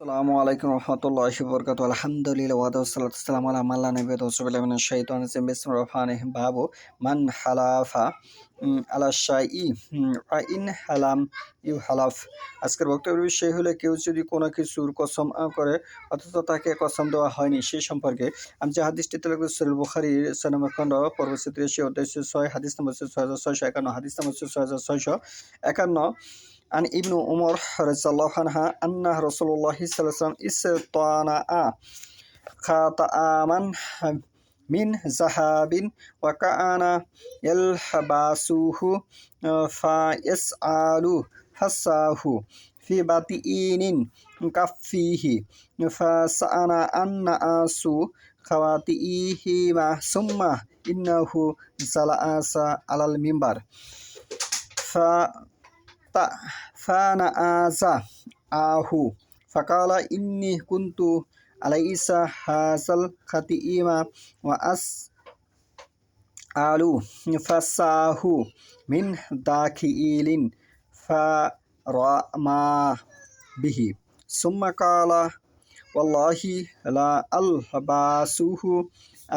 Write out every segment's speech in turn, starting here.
আসসালামু আলাইকুম রহমতুল্লাহি বরকাতু আলহামদুলিল্লাহ ওয়া দাওয়াসসালাতু ওয়াসসালামু আলা মান লা নাবিয়্যা রাসূলুল্লাহ মিনাশ শাইতানির রাজিম বিসমিল্লাহির রহমানির রহিম বাবু মান হালাফা আলা শাইই ফা ইন হালাম ইউহালাফ। আজকের বক্তব্যের বিষয় হলো কেউ যদি কোনো কিছুর কসম করে অথচ তাকে কসম দেওয়া হয়নি সেই সম্পর্কে। আমি যে হাদিসটি তেলাওয়াত করেছি সহিহ বুখারীর ৬ নম্বর খণ্ড পর্ব ৮৩ অধ্যায় ৬ হাদিস নম্বর ৬৬৫১ হাদিস নম্বর ৬৬৫১ عن ابن عمر رضي الله عنها أن رسول الله صلى الله عليه وسلم استطاع خاتما من ذهب وكان يلبسه فيسأل حساه في بطين كفيه فسأل الناس خواتيهما ثم إنه جلس على المنبر فنازعه فقال إني كنت أليس هذا الخاتم وأسأل فساه من داخل فرمى به ثم قال والله لا ألبسه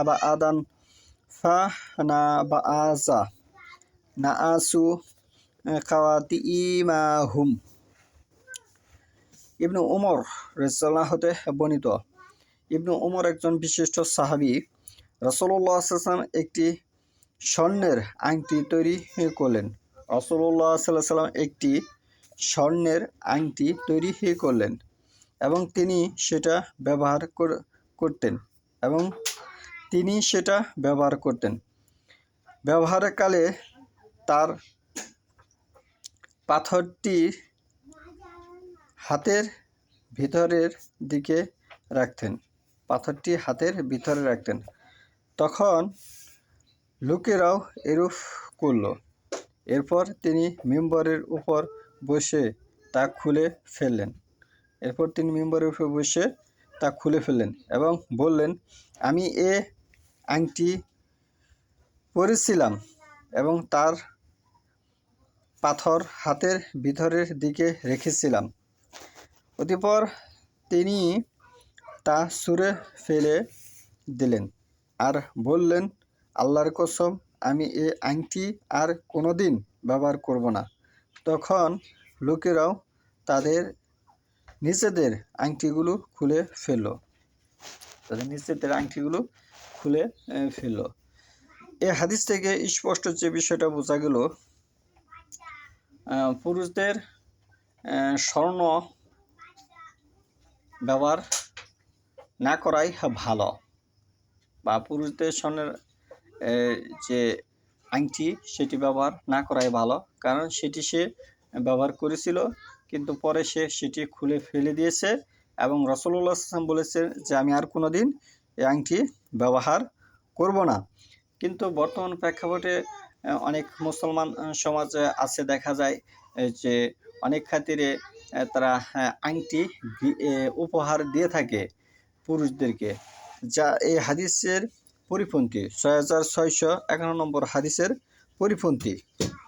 أبدا فنبذ الناس খাওয়াতিমাহুম। ইবনু উমর রাদিয়াল্লাহু হতে বর্ণিত। ইবনু উমর একজন বিশিষ্ট সাহাবী। রাসূলুল্লাহ সাল্লাল্লাহু আলাইহি ওয়াসাল্লাম একটি স্বর্ণের আংটি তৈরি করলেন। রাসূলুল্লাহ সাল্লাল্লাহু আলাইহি ওয়াসাল্লাম একটি স্বর্ণের আংটি তৈরি করলেন এবং তিনি সেটা ব্যবহার করতেন। ব্যবহারকালে তার পাথরটি হাতের ভিতরের দিকে রাখতেন। তখন লোকেরাও এরূপ করল। এরপর তিনি মিম্বরের উপর বসে তা খুলে ফেললেন এবং বললেন, আমি এ আংটি পরেছিলাম এবং তার পাথর হাতের ভিতরের দিকে রেখেছিলাম। অতঃপর তিনি তা ছুঁড়ে ফেলে দিলেন আর বললেন, আল্লাহর কসম, আমি এ আংটি আর কোনোদিন ব্যবহার করব না। তখন লোকেরাও তাদের নিজেদের আংটিগুলো খুলে ফেলল। এই হাদিস থেকে স্পষ্ট যে বিষয়টা বোঝা গেল, পুরুষদের স্বর্ণ ব্যবহার না করাই ভালো, বা পুরুষদের স্বর্ণের যে আংটি সেটি ব্যবহার না করাই ভালো, কারণ সেটি সে ব্যবহার করেছিল কিন্তু পরে সে সেটি খুলে ফেলে দিয়েছে এবং রাসূলুল্লাহ সাল্লাল্লাহু আলাইহি ওয়াসাল্লাম বলেছেন যে আমি আর কোনোদিন এই আংটি ব্যবহার করব না। কিন্তু বর্তমান প্রেক্ষাপটে অনেক মুসলমান সমাজ আছে, দেখা যায় যে অনেক খাতিরে তারা আংটি উপহার দিয়ে থাকে পুরুষদেরকে, যা এই হাদিসের পরিপন্থী। ৬৬৫১ নম্বর হাদিসের পরিপন্থী।